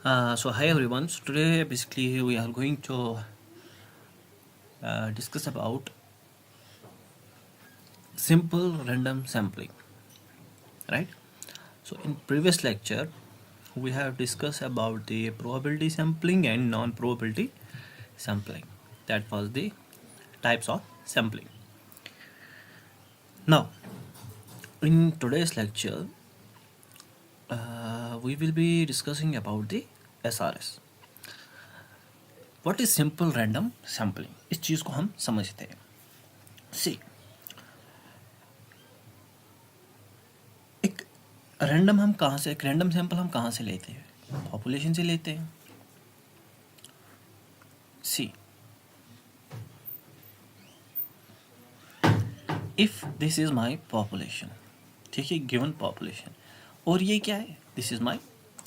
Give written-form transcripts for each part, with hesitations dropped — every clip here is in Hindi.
So hi everyone. So today basically we are going to discuss about simple random sampling, right? So in previous lecture we have discussed about the probability sampling and non-probability sampling. That was the types of sampling. Now in today's lecture we will be discussing about the SRS. What is simple random sampling? इस चीज़ को हम समझते हैं. See, एक एक रैंडम सैंपल हम कहाँ से लेते हैं? पॉपुलेशन से लेते हैं. See, if this is my population, ठीक है, गिवन पॉपुलेशन, और ये क्या है? This is my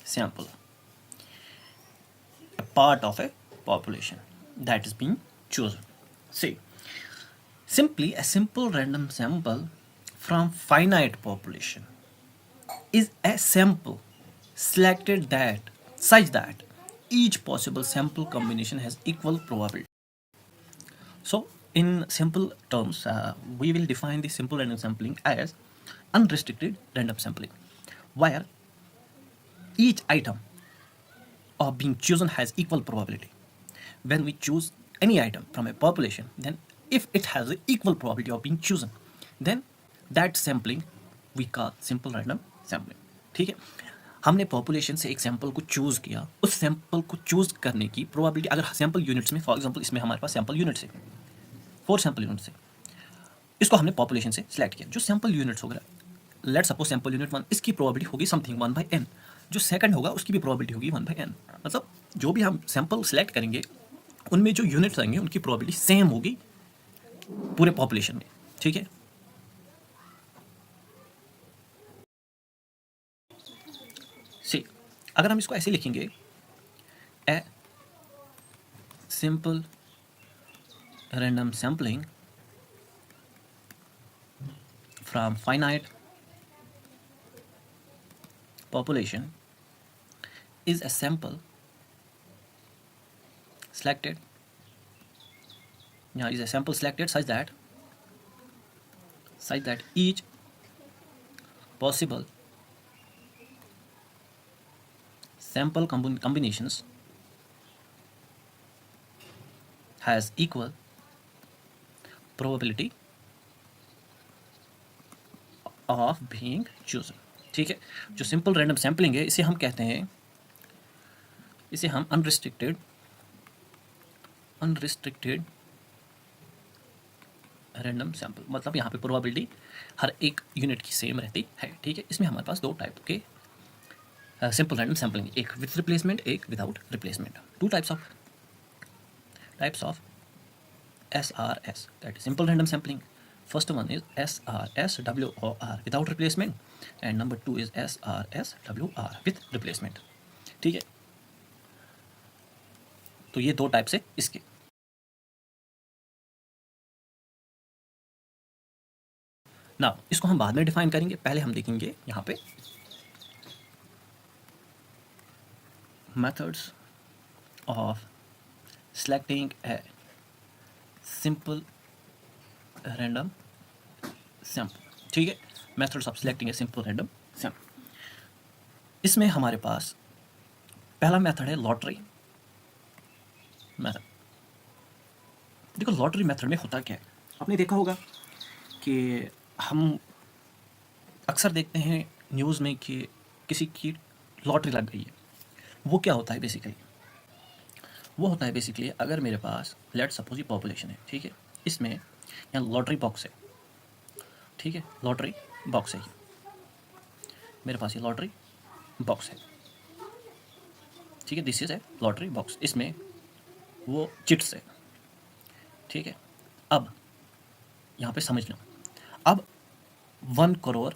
sample, part of a population that is being chosen. See, simply a simple random sample from finite population is a sample selected that such that each possible sample combination has equal probability. So in simple terms, we will define the simple random sampling as unrestricted random sampling, where each item of being chosen has equal probability. When we choose any item from a population, then if it has an equal probability of being chosen, then that sampling we call simple random sampling. ठीक है, हमने पॉपुलेशन से एक सैंपल को चूज़ किया. उस सैंपल को चूज़ करने की प्रोबेबिलिटी, अगर सैंपल यूनिट्स में, फॉर एग्जांपल इसमें हमारे पास सैंपल यूनिट्स है 4 सैंपल यूनिट्स है, इसको हमने पॉपुलेशन से सिलेक्ट किया. जो सैंपल यूनिट्स होगा, लेट सपोज सैंपल यूनिट 1, इसकी प्रोबेबिलिटी होगी समथिंग 1/n. जो सेकंड होगा उसकी भी प्रोबेबिलिटी होगी 1/n. मतलब जो भी हम सैंपल सेलेक्ट करेंगे उनमें जो यूनिट्स आएंगे उनकी प्रोबेबिलिटी सेम होगी पूरे पॉपुलेशन में. ठीक है, सी, अगर हम इसको ऐसे लिखेंगे, a simple random sampling from finite population is a sample selected, is a sample selected such that each possible sample combinations has equal probability of being chosen. ठीक है, जो सिंपल रैंडम सैम्पलिंग है इसे हम कहते हैं, इसे हम अनरिस्ट्रिक्टेड रैंडम सैंपल, मतलब यहाँ पे प्रोबेबिलिटी हर एक यूनिट की सेम रहती है. ठीक है, इसमें हमारे पास दो टाइप के सिंपल रैंडम सैम्पलिंग, एक विथ रिप्लेसमेंट, एक without replacement. Two types of SRS, that is simple random sampling. First one is SRSWR without replacement, and number 2 is SRSWR with replacement. ठीक है, तो ये दो टाइप्स है इसके. नाउ इसको हम बाद में डिफाइन करेंगे, पहले हम देखेंगे यहाँ पे methods of selecting a simple random sample. ठीक है, methods of selecting a simple random sample. इसमें हमारे पास पहला मेथड है लॉटरी मेथड. देखो लॉटरी मेथड में होता क्या है, आपने देखा होगा कि हम अक्सर देखते हैं न्यूज़ में कि किसी की लॉटरी लग गई है. वो क्या होता है बेसिकली? वो होता है बेसिकली, अगर मेरे पास लेट सपोज ये पॉपुलेशन है, ठीक है, इसमें यहाँ लॉटरी बॉक्स है. ठीक है, लॉटरी बॉक्स है, मेरे पास ये लॉटरी बॉक्स है. ठीक है, this is a lottery box. इसमें वो चिट्स है. ठीक है, अब यहाँ पे समझ लो, अब 1 करोड़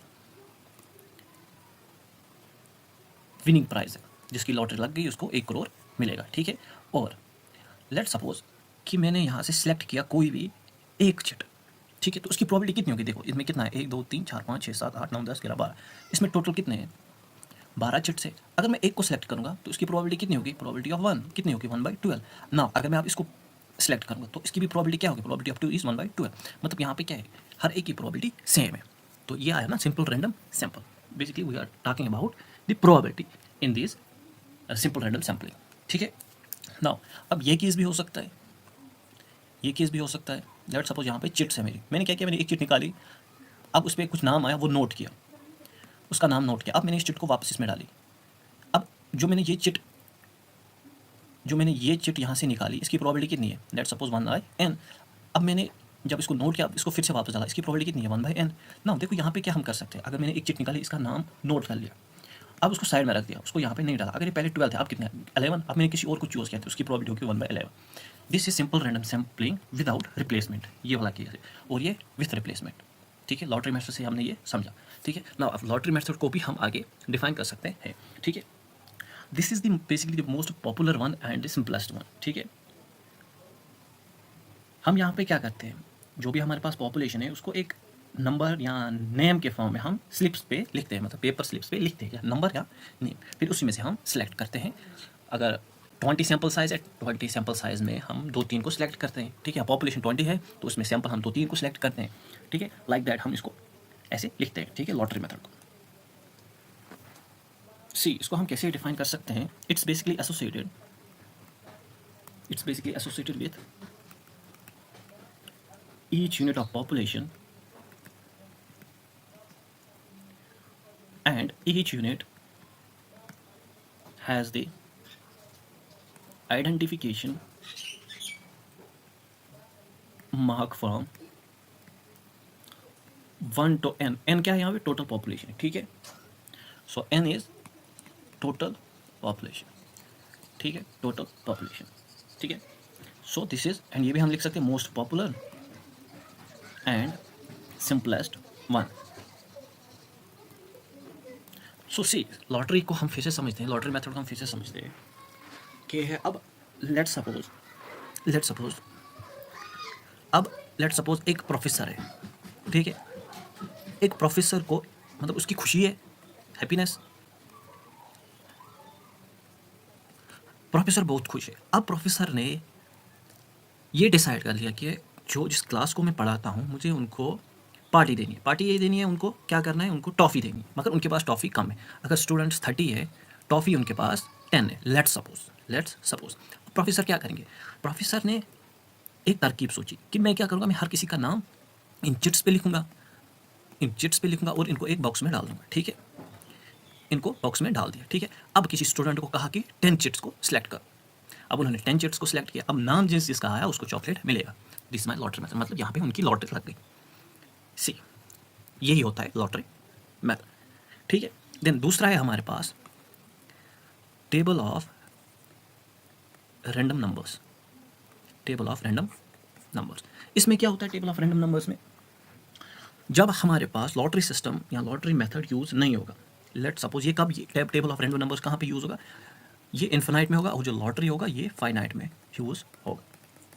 विनिंग प्राइस है, जिसकी लॉटरी लग गई उसको 1 करोड़ मिलेगा. ठीक है, और लेट सपोज कि मैंने यहाँ से सिलेक्ट किया कोई भी एक चिट. ठीक है, तो उसकी प्रोबेबिलिटी कितनी होगी? देखो इसमें कितना है, 1 2 3 4 5 6 7 8 9 10 11 12, इसमें टोटल कितने हैं? 12 चिट से अगर मैं एक को सिलेक्ट करूँगा तो इसकी प्रोबेबिलिटी कितनी होगी, प्रोबेबिलिटी ऑफ 1 कितनी होगी, 1/12। नाउ अगर मैं आप इसको सिलेक्ट करूँगा तो इसकी भी प्रोबेबिलिटी क्या होगी, प्रोबेबिलिटी ऑफ 2 इज 1/12। मतलब यहाँ पे क्या है, हर एक की प्रोबेबिलिटी सेम है। तो ये आया ना simple random sample. Basically we are talking about the probability in this simple random sampling. ठीक है। नाउ अब ये केस भी हो सकता है, ये केस भी हो सकता है। लेट सपोज यहाँ पे चिट्स है मेरी, मैंने क्या किया, मैंने एक चिट निकाली, अब उस पर कुछ नाम आया, वो नोट किया, उसका नाम नोट किया, अब मैंने इस चिट को वापस इसमें डाली। अब जो मैंने ये चिट यहाँ से निकाली, इसकी प्रोबेबिलिटी कितनी है, लेट सपोज 1/n। अब मैंने जब इसको नोट किया, इसको फिर से वापस डाला, इसकी प्रोबेबिलिटी कितनी है, 1/n। ना देखो यहाँ पे क्या हम कर सकते हैं, अगर मैंने एक चिट निकाली, इसका नाम नोट कर लिया, अब उसको साइड में रख दिया, उसको यहाँ पे नहीं डाला, अगर ये पहले 12 है, अब कितने 11, अब मैंने किसी और को चूज़ किया था, उसकी प्रोबेबिलिटी होगी 1/11। This is simple random sampling without replacement, ये वाला केस है, और ये विथ रिप्लेसमेंट। ठीक है, लॉटरी मेथड से हमने ये समझा। ठीक है ना, अब लॉटरी मेथड को भी हम आगे डिफाइन कर सकते हैं। ठीक है, this is the basically the most popular one and the simplest one. ठीक है, हम यहाँ पे क्या करते हैं, जो भी हमारे पास पॉपुलेशन है उसको एक नंबर या नेम के फॉर्म में हम स्लिप्स पे लिखते हैं, मतलब पेपर स्लिप्स पे लिखते हैं, नंबर या नेम, फिर उसी में से हम सिलेक्ट करते हैं। अगर 20 सैम्पल साइज़ है, 20 सैम्पल साइज़ में हम 2-3 को सिलेक्ट करते हैं। ठीक है, पॉपुलेशन 20 है तो उसमें सैम्पल हम 2-3 को सिलेक्ट करते हैं। ठीक है, लाइक दैट हम इसको ऐसे लिखते हैं। ठीक है, लॉटरी मेथड को सी, इसको हम कैसे डिफाइन कर सकते हैं, it's basically associated with each unit of population and each unit has the identification mark from 1 to n। n क्या है यहाँ पे, टोटल पॉपुलेशन। ठीक है, सो n इज टोटल पॉपुलेशन। ठीक है, टोटल पॉपुलेशन। ठीक है, सो दिस इज, एंड ये भी हम लिख सकते हैं most popular and simplest one. So see, lottery को हम फिर से समझते हैं, लॉटरी मेथड को हम फिर से समझते हैं कि है, अब लेट सपोज एक प्रोफेसर है। ठीक है, एक प्रोफेसर को मतलब उसकी खुशी है, हैप्पीनेस, प्रोफेसर बहुत खुश है। अब प्रोफेसर ने ये डिसाइड कर लिया कि जो जिस क्लास को मैं पढ़ाता हूँ मुझे उनको पार्टी देनी है। पार्टी ये देनी है, उनको क्या करना है, उनको टॉफ़ी देनी है, मगर उनके पास टॉफ़ी कम है। अगर स्टूडेंट्स 30 है, टॉफ़ी उनके पास 10 है, लेट्स सपोज। प्रोफेसर क्या करेंगे, प्रोफेसर ने एक तरकीब सोची कि मैं क्या करूँगा, मैं हर किसी का नाम इन चिट्स पे लिखूँगा और इनको एक बॉक्स में डाल दूँगा। ठीक है, इनको बॉक्स में डाल दिया। ठीक है, अब किसी स्टूडेंट को कहा कि 10 चिट्स को सिलेक्ट कर, अब उन्होंने 10 चिट्स को सिलेक्ट किया, अब नाम जिसका आया उसको चॉकलेट मिलेगा। दिस माई लॉटरी मेथड, मतलब यहाँ पे उनकी लॉटरी लग गई। सी, यही होता है लॉटरी मेथड। ठीक है, देन दूसरा है हमारे पास टेबल ऑफ रैंडम नंबर्स। इसमें क्या होता है टेबल ऑफ रैंडम नंबर्स में, जब हमारे पास लॉटरी सिस्टम या लॉटरी मेथड यूज़ नहीं होगा, लेट सपोज ये कब, ये टेबल ऑफ रैंडम नंबर्स कहाँ पे यूज़ होगा, ये इन्फिनाइट में होगा, और जो लॉटरी होगा ये फाइनाइट में यूज़ होगा।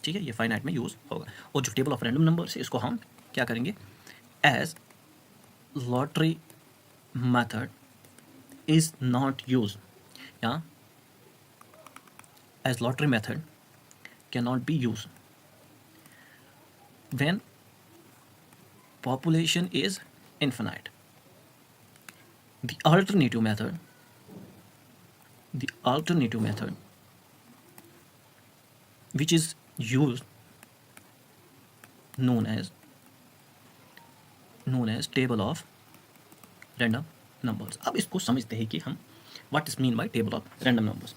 ठीक है, ये फाइनाइट में यूज़ होगा, और जो टेबल ऑफ रैंडम नंबर्स है इसको हम क्या करेंगे, as lottery method is not use, या as lottery method can not be use when population is infinite. The alternative method which is used known as table of random numbers. अब इसको समझते हैं कि हम what is mean by table of random numbers.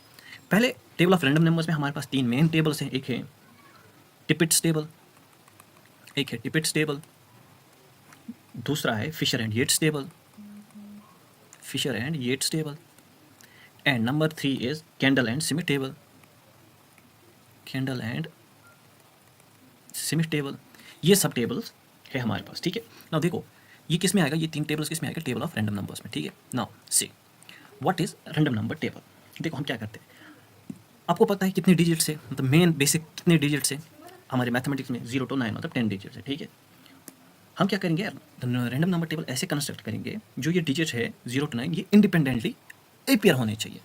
पहले टेबल ऑफ रैंडम नंबर्स में हमारे पास 3 मेन टेबल्स हैं, एक है टिपिट्स टेबल, दूसरा है Fisher and Yates table, and number 3 is Kendall and Smith table. ये सब टेबल्स है हमारे पास। ठीक है, नाउ देखो ये किस में आएगा, ये 3 टेबल्स किस में आएगा, टेबल ऑफ रैंडम नंबर्स में। ठीक है, now see what is random number table. देखो हम क्या करते हैं, आपको पता है कितने डिजिट्स है, मतलब मेन बेसिक कितने डिजिट्स है हमारे मैथमेटिक्स में, 0 to 9 मतलब 10 डिजिट्स है। ठीक है, हम क्या करेंगे, रैंडम नंबर टेबल ऐसे कंस्ट्रक्ट करेंगे जो ये डिजिट है 0 to 9 ये इंडिपेंडेंटली अपेयर होने चाहिए,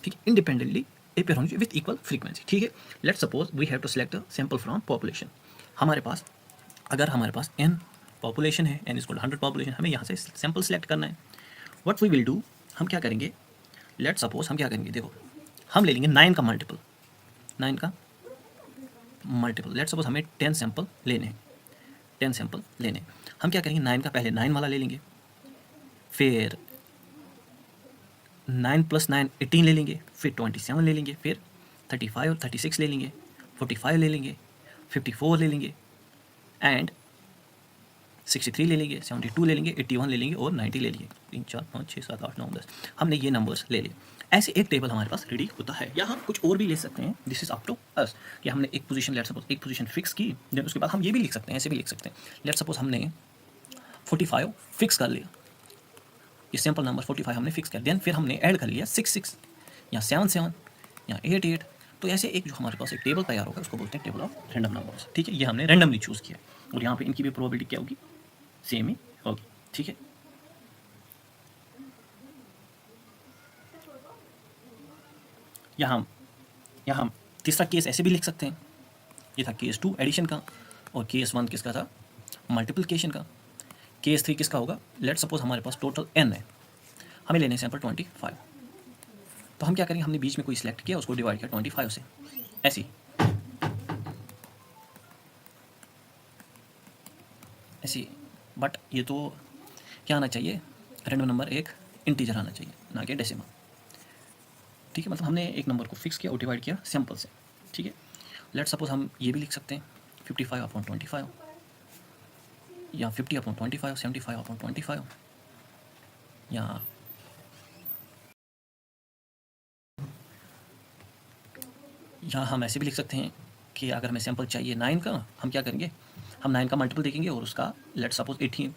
ठीक है, इंडिपेंडेंटली अपेयर होने चाहिए विथ इक्वल फ्रीक्वेंसी, ठीक है। Let's suppose we have to select a sample from population. हमारे पास अगर हमारे पास n पॉपुलेशन है, n इक्वल 100 पॉपुलेशन, हमें यहाँ से सैंपल सेलेक्ट करना है। व्हाट वी विल डू, हम क्या करेंगे, लेट्स सपोज हम क्या करेंगे, देखो हम ले लेंगे 9 का मल्टीपल, 9 का मल्टीपल, लेट्स सपोज हमें 10 सैंपल लेने हैं, 10 सैंपल लेने हैं। हम क्या करेंगे, 9 का पहले 9 वाला ले लेंगे, फिर 9 + 9 18 ले लेंगे, फिर 27 ले लेंगे, फिर 35 और 36 ले लेंगे, 45 ले लेंगे, 54 ले लेंगे एंड 63 ले लेंगे, 72 ले लेंगे, 81 ले लेंगे और 90 ले लेंगे। 3 4 5 6 7 8 9 10 हमने ये नंबर्स ले लिए। ऐसे एक टेबल हमारे पास रेडी होता है, या हम कुछ और भी ले सकते हैं, this is up to us, कि हमने एक पोजीशन, लेट्स सपोज एक पोजीशन फिक्स की, देन उसके बाद हम ये भी लिख सकते हैं, ऐसे भी लिख सकते हैं। लेट्स सपोज हमने 45 फिक्स कर लिया, ये सैंपल नंबर 45 हमने फिक्स कर, देन फिर हमने ऐड कर लिया 6 या 7 या 8 तो ऐसे एक जो हमारे पास एक टेबल तैयार होगा उसको बोलते हैं टेबल ऑफ रैंडम नंबर्स, ठीक है। ये हमने रैंडमली चूज़ किया और यहाँ पे इनकी भी प्रोबेबिलिटी क्या होगी, सेम ही होगी, ठीक है। यहाँ हम तीसरा केस ऐसे भी लिख सकते हैं, ये था केस 2 एडिशन का, और केस 1 किसका था, मल्टीप्लिकेशन का। केस 3 किसका होगा, लेट्स सपोज हमारे पास टोटल n है, हमें लेने सैंपल 25, तो हम क्या करेंगे, हमने बीच में कोई सिलेक्ट किया, उसको डिवाइड किया 25 से, ऐसी बट ये तो क्या आना चाहिए, रैंडम नंबर एक इंटीजर आना चाहिए, ना कि डेसिमल, ठीक है। मतलब हमने एक नंबर को फिक्स किया और डिवाइड किया सैंपल से, ठीक है। लेट्स सपोज हम ये भी लिख सकते हैं 55/25 या 50/25, 75/25 या हम ऐसे भी लिख सकते हैं कि अगर हमें सैंपल चाहिए 9 का, हम क्या करेंगे, हम 9 का मल्टीपल देखेंगे और उसका लेट्स सपोज 18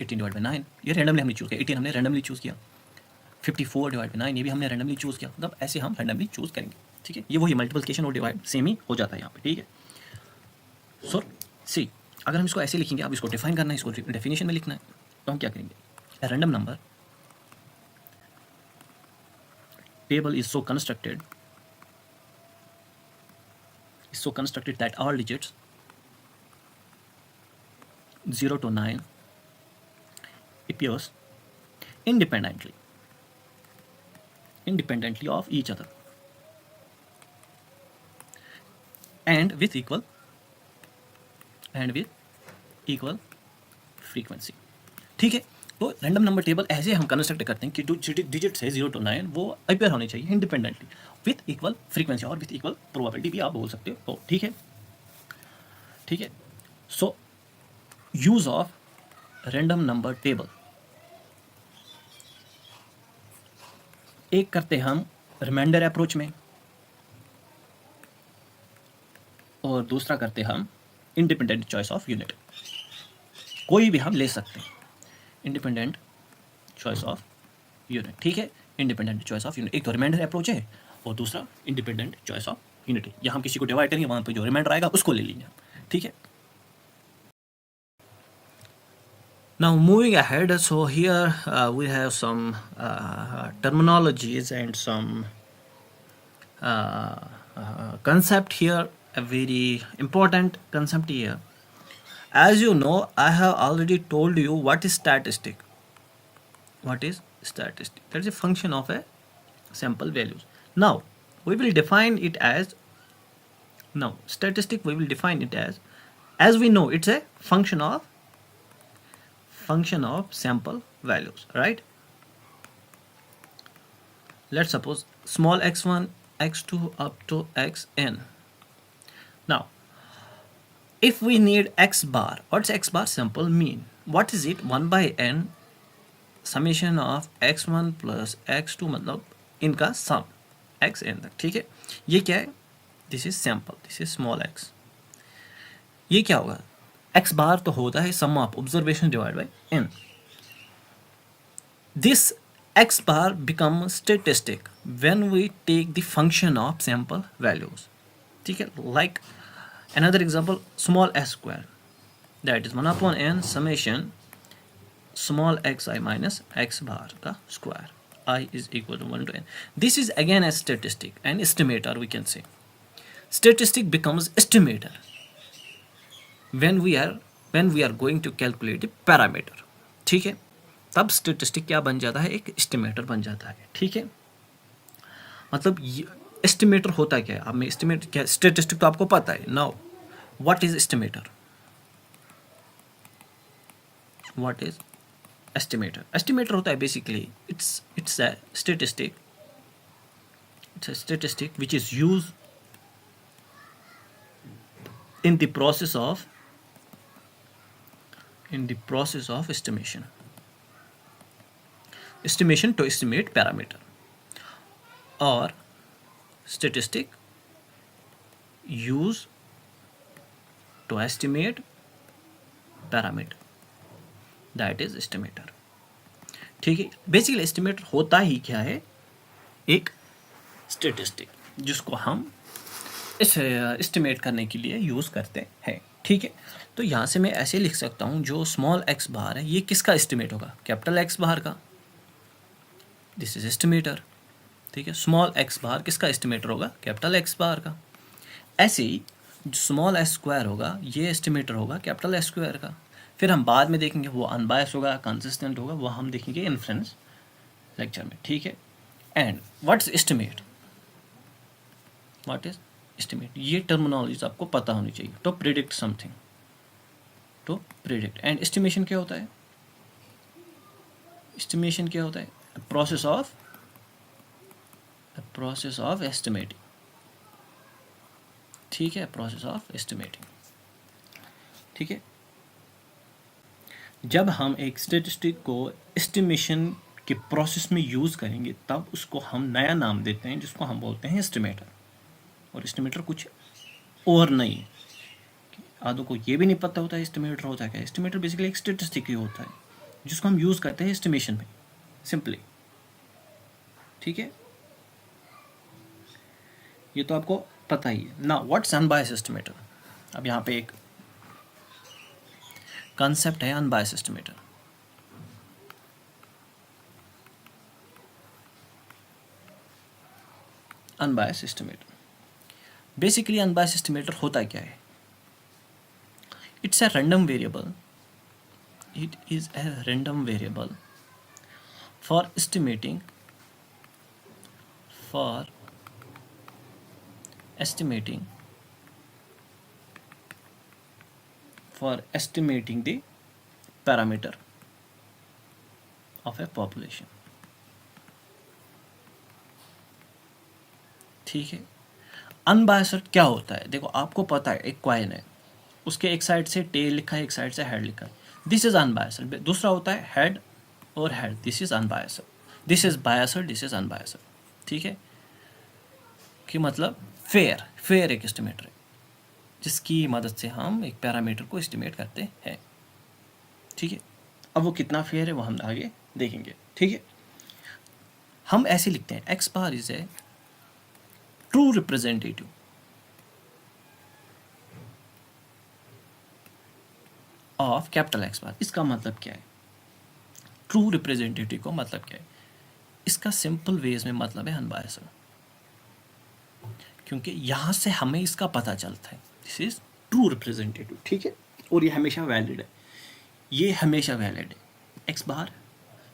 डिवाइड बाई 9, ये रैंडमली हमने चूज़ किया, 18 हमने रैंडमली चूज़ किया, 54 डिवाइड बाई 9 ये भी हमने रैंडमली चूज़ किया, मतलब ऐसे हम रैंडमली चूज़ करेंगे, ठीक है। ये वही मल्टीप्लिकेशन और डिवाइड सेम ही हो जाता है यहाँ पे, ठीक है। सो सी, अगर हम इसको ऐसे लिखेंगे, अब इसको डिफाइन करना है, इसको डेफिनेशन में लिखना है, तो हम क्या करेंगे, a random number table is so constructed that all digits 0 to 9 appears independently of each other and with equal frequency, ठीक है। तो रैंडम नंबर टेबल ऐसे हम कंस्ट्रक्ट करते हैं कि जो डिजिट्स है 0 to 9 वो अपेयर होने चाहिए इंडिपेंडेंटली विथ इक्वल फ्रीक्वेंसी और विथ इक्वल प्रोबेबिलिटी भी आप बोल सकते हो, ठीक है, ठीक है। So use of random number table, एक करते हम रिमाइंडर अप्रोच में और दूसरा करते हम इंडिपेंडेंट चॉइस ऑफ यूनिट, कोई भी हम ले सकते हैं, इंडिपेंडेंट चॉइस ऑफ यूनिट, ठीक है। इंडिपेंडेंट चॉइस ऑफ यूनिट, एक तो रिमाइंडर अप्रोच है और दूसरा इंडिपेंडेंट चॉइस ऑफ यूनिट, या हम किसी को डिवाइड करेंगे वहाँ पे जो रिमाइंडर आएगा उसको ले लेंगे, ठीक है। Now moving ahead, so here we have some terminologies and some concept here, a very important concept here. As you know, I have already told you what is statistic. What is statistic? That is a function of a sample values. Now we will define it as, statistic we will define it as we know it's a function of sample values, right? Let's suppose small x1 x2 up to xn. Now if we need x bar, what's x bar sample mean? What is it? 1 by n summation of x1 plus x2, मतलब इनका सम xn तक, ठीक है। ये क्या है, this is sample, this is small x, ये क्या होगा, x बार तो होता है sum of observation divide by n, this x bar become statistic when we take the function of sample values, ठीक है। like another example, small s square, that is 1 upon n summation small xi minus x bar का square, I is equal to 1 to n. This is again a statistic, an estimator we can say. Statistic becomes estimator when we are going to calculate a parameter. ठीक है, तब स्टेटिस्टिक क्या बन जाता है, एक एस्टिमेटर बन जाता है. ठीक है, मतलब एस्टिमेटर होता क्या है. अब मैं एस्टिमेट क्या, स्टेटिस्टिक तो आपको पता है. Now what is estimator? What is estimator? Estimator होता है basically it's a statistic. It's a statistic which is used in the process of estimation to estimate parameter, or statistic used to estimate parameter, that is estimator. ठीक है, बेसिकली एस्टिमेटर होता ही क्या है, एक स्टेटिस्टिक जिसको हम इस एस्टिमेट करने के लिए यूज़ करते हैं. ठीक है, तो यहाँ से मैं ऐसे लिख सकता हूँ, जो स्मॉल एक्स बार है ये किसका एस्टिमेट होगा, कैपिटल एक्स बार का. This is estimator. ठीक है, स्मॉल एक्स बार किसका एस्टिमेटर होगा, कैपिटल एक्स बार का. ऐसे ही जो स्मॉल एस स्क्वायर होगा ये एस्टिमेटर होगा कैपिटल एस स्क्वायर का. फिर हम बाद में देखेंगे वो अनबायस होगा, कंसिस्टेंट होगा, वो हम देखेंगे इन्फ्लुएंस लेक्चर में. ठीक है, and what's estimate, what is estimate, ये टर्मिनोलॉजीज आपको पता होनी चाहिए. To predict something, to predict. And estimation क्या होता है, एस्टिमेशन क्या होता है, प्रोसेस ऑफ एस्टिमेटिंग. ठीक है, प्रोसेस ऑफ एस्टिमेटिंग. ठीक है, जब हम एक स्टेटिस्टिक को एस्टिमेशन के प्रोसेस में यूज़ करेंगे तब उसको हम नया नाम देते हैं जिसको हम बोलते हैं एस्टिमेटर. और एस्टिमेटर कुछ और नहीं, आदों को ये भी नहीं पता होता है एस्टिमेटर होता है क्या. एस्टिमेटर बेसिकली एक स्टेटिस्टिक ही होता है जिसको हम यूज़ करते हैं एस्टिमेशन में, सिंपली. ठीक है, ये तो आपको पता ही है. Now what's unbiased estimator. अब यहाँ पे एक कंसेप्ट है unbiased estimator. Unbiased estimator, basically unbiased estimator होता क्या है, it's a random variable, it is a random variable for estimating the parameter of a population. ठीक है, अनबायस्ड क्या होता है, देखो आपको पता है एक कॉइन है, उसके एक साइड से टेल लिखा है, एक साइड से हेड लिखा है, दिस इज अनबायस्ड. दूसरा होता है हेड और head, this is unbiased. This is biased, this is unbiased. ठीक है, कि मतलब फेयर एक एस्टिमेटर है जिसकी मदद से हम एक पैरामीटर को एस्टिमेट करते हैं. ठीक है, अब वो कितना फेयर है वो हम आगे देखेंगे. ठीक है, हम ऐसे लिखते हैं X bar is a true representative of capital X bar. इसका मतलब क्या है, ट्रू रिप्रेजेंटेटिव को मतलब क्या है, इसका सिंपल वेज में मतलब है अनबायस्ड, क्योंकि यहाँ से हमें इसका पता चलता है दिस इज ट्रू रिप्रेजेंटेटिव. ठीक है, और ये हमेशा वैलिड है, ये हमेशा वैलिड है. एक्स बार,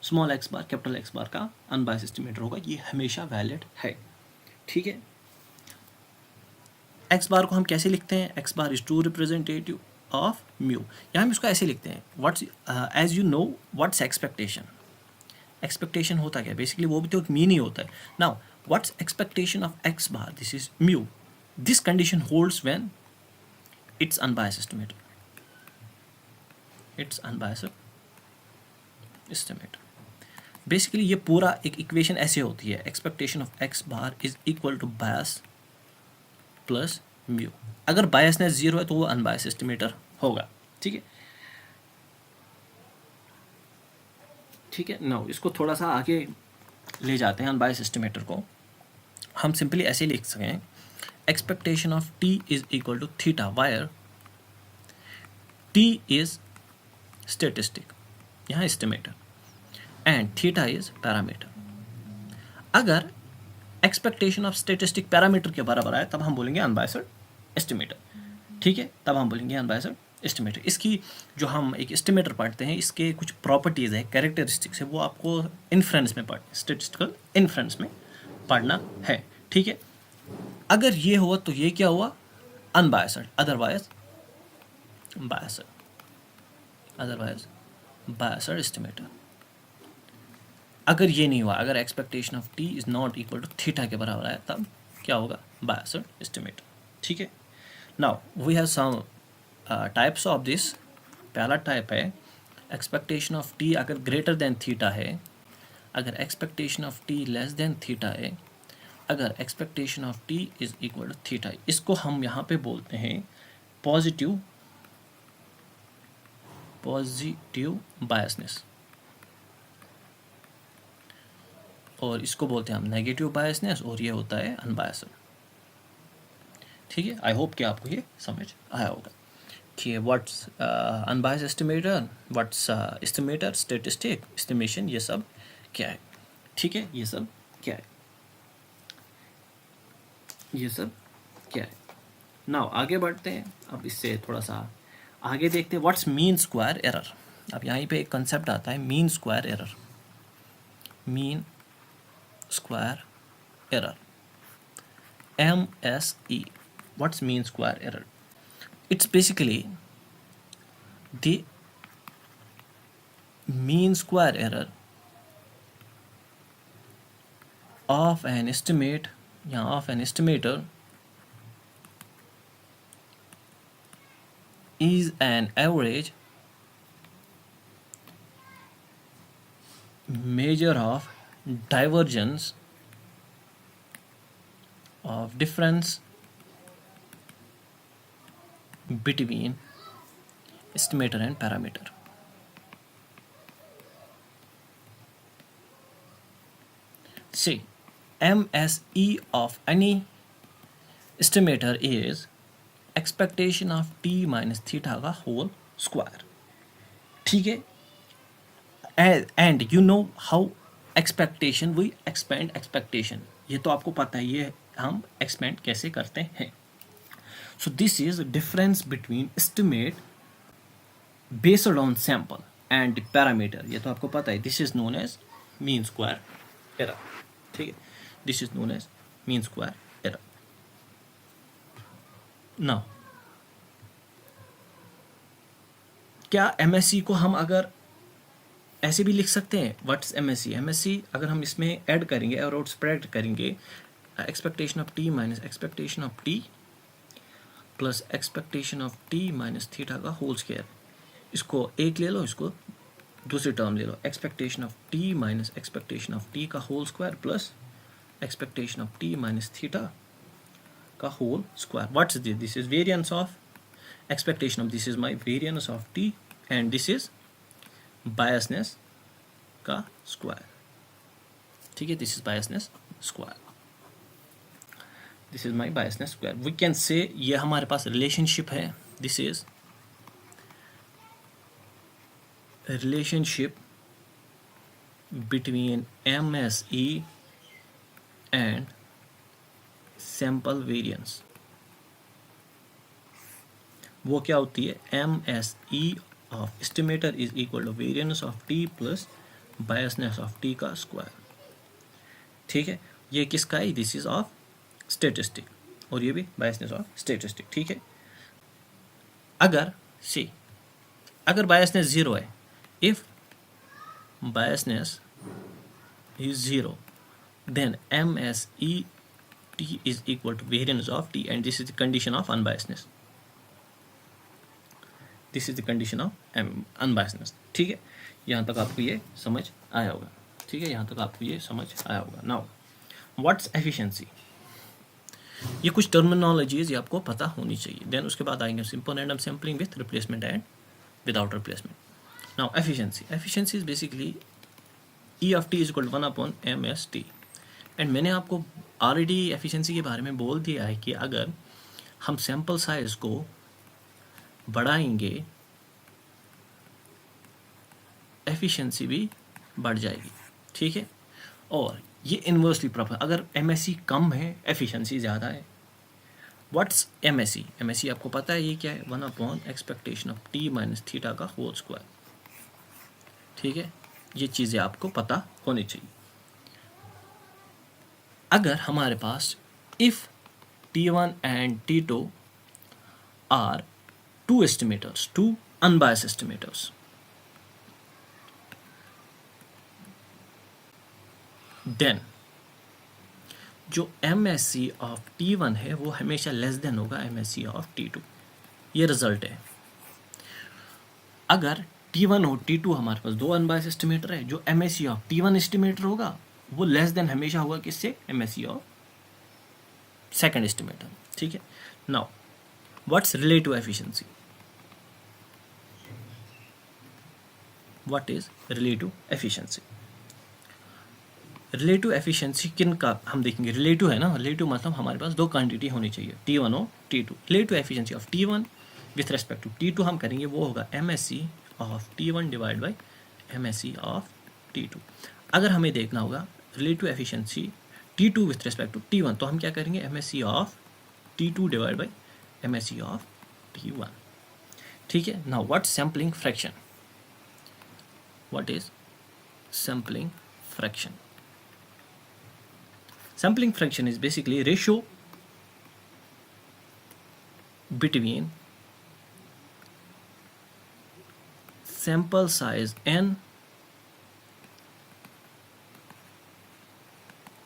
स्मॉल एक्स बार कैपिटल एक्स बार का अनबायस्ड एस्टिमेटर होगा, ये हमेशा वैलिड है. ठीक है, एक्स बार को हम कैसे लिखते हैं, X bar is true representative of mu. यहाँ हम इसको ऐसे लिखते हैं, what's as you know what's expectation. Expectation होता क्या, बेसिकली वो भी तो एक मीन ही होता है. Now what's expectation of X bar, this is mu. This condition holds when it's unbiased estimator. It's unbiased estimator. Basically ये पूरा एक इक्वेशन ऐसे होती है, expectation of X bar is equal to bias plus mu. अगर बायसनेस 0 है तो वो अनबायस्ड एस्टिमेटर होगा. ठीक है, ठीक है. नाउ इसको थोड़ा सा आगे ले जाते हैं अनबायस्ड एस्टिमेटर को. हम सिंपली ऐसे लिख सकें, expectation of T is equal to theta where T is statistic, यहाँ estimator, and theta is parameter. अगर एक्सपेक्टेशन ऑफ स्टेटिस्टिक पैरामीटर के बराबर आए तब हम बोलेंगे अनबायस्ड एस्टिमेटर, ठीक है, तब हम बोलेंगे अनबायस्ड एस्टिमेटर। इसकी जो हम एक एस्टिमेटर पढ़ते हैं इसके कुछ प्रॉपर्टीज़ है, कैरेक्टरिस्टिक्स है, वो आपको इन्फ्रेंस में स्टेटिस्टिकल इन्फ्रेंस में पढ़ना है, ठीक है। अगर ये हुआ तो ये क्या हुआ, अनबायस्ड, अदरवाइज बायस्ड एस्टिमेटर। अगर ये नहीं हुआ, अगर expectation of T is not equal to theta के बराबर आया तब क्या होगा, बायस्ड एस्टिमेटर, ठीक है। Now we have some types of this. पहला टाइप है एक्सपेक्टेशन ऑफ टी अगर ग्रेटर देन थीटा है, अगर expectation of T less than theta है, अगर expectation of T is equal to theta, इसको हम यहाँ पे बोलते हैं पॉजिटिव बायसनेस, और इसको बोलते हैं हम नेगेटिव बायसनेस, और ये होता है अनबायस्ड, ठीक है। आई होप कि आपको ये समझ आया होगा कि what's unbiased estimator, what's estimator, statistic, estimation, ये सब क्या है, ठीक है, ये सब क्या है, ये सब क्या है। नाउ आगे बढ़ते हैं, अब इससे थोड़ा सा आगे देखते हैं व्हाट्स मीन स्क्वायर एरर। अब यहाँ पे एक कंसेप्ट आता है mean square error, mean square error, MSE। What's mean square error? It's basically the mean square error of an estimate, of an estimator is an average measure of divergence of difference between estimator and parameter. See, MSE of any estimator is expectation of t minus theta का whole square, ठीक है। And you know how expectation, we expand expectation, ये तो आपको पता है, ये हम expand कैसे करते हैं। So this is a difference between estimate based on sample and the parameter, ये तो आपको पता है। This is known as mean square error, ठीक है, this is known as mean square error. Now क्या MSE को हम अगर ऐसे भी लिख सकते हैं, व्हाट्स MSE? MSE अगर हम इसमें ऐड करेंगे और आउट स्प्रेड करेंगे, expectation of T minus expectation of T plus expectation of T minus theta का होल स्क्वायर, इसको एक ले लो, इसको दूसरी टर्म ले लो, expectation of T minus expectation of T का whole square plus expectation of T minus theta का whole square. What's this? This is variance of expectation of, this is my variance of T, and this is biasness का स्क्वायर, ठीक है, this is biasness square, this is my biasness square. We can say ये हमारे पास रिलेशनशिप है, this is relationship between MSE and sample variance. वो क्या होती है, MSE of estimator is equal to variance of T plus biasness of T का स्क्वायर, ठीक है। ये किसका है? दिस इज ऑफ स्टेटिस्टिक, और ये भी बायसनेस ऑफ स्टेटिस्टिक, ठीक है। अगर सी, अगर बायसनेस जीरो है, if biasness is zero, then MSE t is equal to variance of t, and this is the condition of unbiasedness, this is the condition of unbiasedness, ठीक है। यहाँ तक आपको ये समझ आया होगा, ठीक है, यहाँ तक आपको ये समझ आया होगा। Now what's efficiency? ये कुछ टर्मिनोलॉजीज ये आपको पता होनी चाहिए। देन उसके बाद आएंगे simple random sampling with replacement and without replacement. Now efficiency is basically E of t is equal to 1 upon MST, and मैंने आपको ऑलरेडी एफिशिएंसी के बारे में बोल दिया है कि अगर हम सैंपल साइज को बढ़ाएंगे एफिशिएंसी भी बढ़ जाएगी, ठीक है। और ये इन्वर्सली प्रोपोर्शनल, अगर MSE कम है एफिशिएंसी ज़्यादा है। What's MSE? MSE आपको पता है ये क्या है, 1 expectation of t minus theta का होल स्क्वायर। ठीक है, ये चीज़ें आपको पता होनी चाहिए। अगर हमारे पास if T1 and T2 are two estimators, two unbiased estimators, then जो MSE ऑफ T1 है वो हमेशा लेस देन होगा MSE ऑफ T2। ये रिजल्ट है। अगर T1 और T2 हमारे पास दो अनबायस्ड एस्टिमेटर है, जो MSE ऑफ T1 एस्टिमेटर होगा वो लेस देन हमेशा होगा किससे, MSE ऑफ सेकंड एस्टिमेटर। ठीक है, now what's relative efficiency? What is relative efficiency? Relative efficiency किन का हम देखेंगे, रिलेटिव है ना, रिलेटिव मतलब हमारे पास दो क्वांटिटी होनी चाहिए, T1 और T2। Relative efficiency of T1 with respect to T2 हम करेंगे वो होगा MSE of T1 divide by MSE of T2। अगर हमें देखना होगा relative efficiency T2 with respect to T1 तो हम क्या करेंगे, MSE of T2 divide by MSE of T1। ठीक है, now what sampling fraction? What is sampling fraction? Sampling fraction is basically ratio between sample size n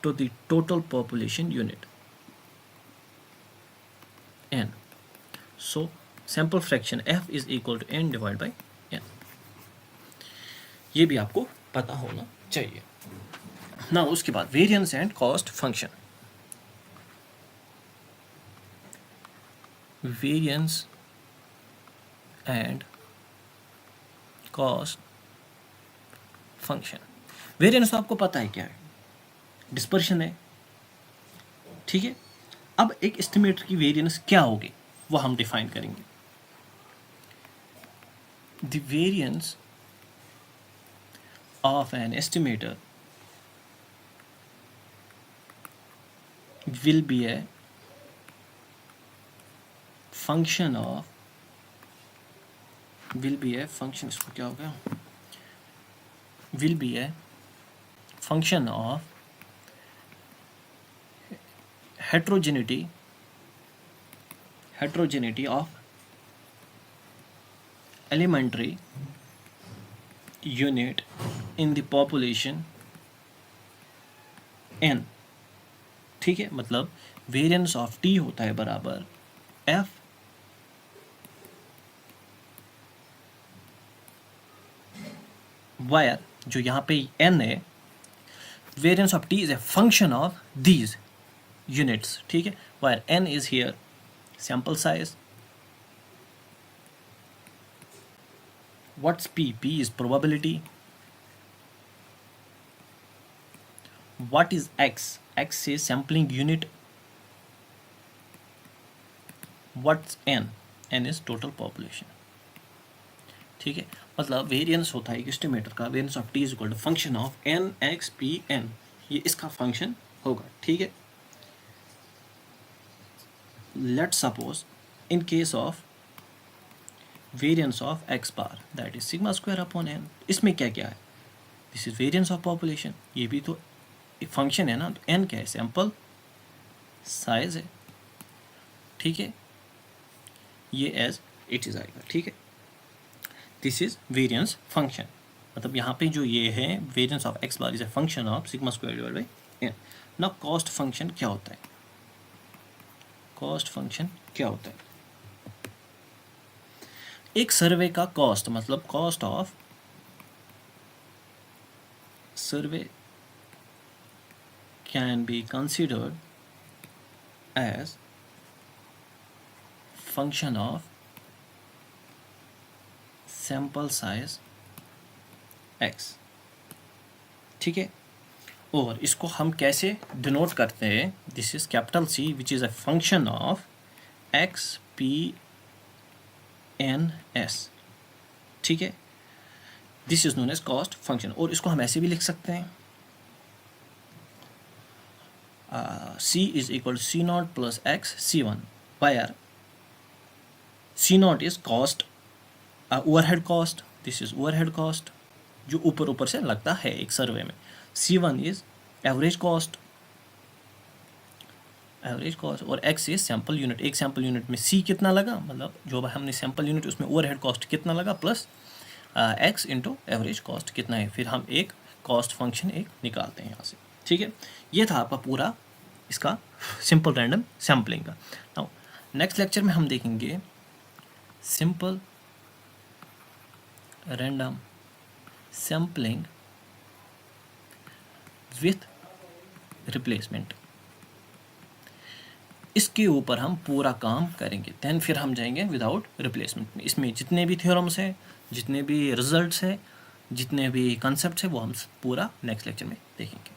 to the total population unit n. So sample fraction f is equal to n divided by n. ये भी आपको पता होना चाहिए ना। उसके बाद variance and cost function. Variance and cost function. Variance तो आपको पता है क्या है, डिस्पर्शन है। ठीक है, अब एक एस्टिमेटर की वेरिएंस क्या होगी वो हम डिफाइन करेंगे। The variance of an estimator will be a function of, will be a function, इसको क्या हो गया, will be a function of heterogeneity of elementary unit in the population n। ठीक है, मतलब वेरिएंस ऑफ T होता है बराबर F वायर, जो यहाँ पे n है, variance of T is a function of these units. ठीक है, wire n is here sample size. What's P? P is probability. What is X? X is sampling unit. What's N? N is total population. ठीक है, मतलब वेरिएंस होता है एक एस्टिमेटर का, variance of T is equal to function of N X P N, ये इसका फंक्शन होगा। ठीक है, let's suppose in case of variance of X bar that is sigma square upon N, इसमें क्या क्या है, this is variance of population, ये भी तो फंक्शन है ना, तो n क्या है, सैंपल साइज है। ठीक है, ये एज इट इज आएगा। ठीक है, दिस इज वेरिएंस फंक्शन, मतलब यहाँ पे जो ये है variance of x bar is a function of sigma square divide by n। Now cost function क्या होता है? कॉस्ट फंक्शन क्या होता है? एक सर्वे का कॉस्ट, मतलब cost of survey can be considered as function of sample size x। ठीक है, और इसको हम कैसे डिनोट करते हैं, this is capital C which is a function of x p n s। ठीक है, this is known as cost function, और इसको हम ऐसे भी लिख सकते हैं, C is equal to C naught plus X C1, where C naught is cost, overhead cost, this is overhead cost जो ऊपर ऊपर से लगता है एक सर्वे में. C1 is एवरेज कॉस्ट और X इज सैम्पल यूनिट. एक सैम्पल यूनिट में C कितना लगा, मतलब जो हमने सैम्पल यूनिट उसमें ओवरहेड कॉस्ट कितना लगा, plus X into average cost कितना है. फिर हम एक कॉस्ट फंक्शन एक निकालते हैं यहाँ से. ठीक है, ये था आपका पूरा इसका सिंपल रैंडम सैम्पलिंग का. नाउ नेक्स्ट लेक्चर में हम देखेंगे simple random sampling with replacement. इसके ऊपर हम पूरा काम करेंगे. देन फिर हम जाएंगे विदाउट रिप्लेसमेंट में. इसमें जितने भी थ्योरम्स हैं, जितने भी रिजल्ट्स हैं, जितने भी कॉन्सेप्ट्स हैं, वो हम पूरा नेक्स्ट लेक्चर में देखेंगे.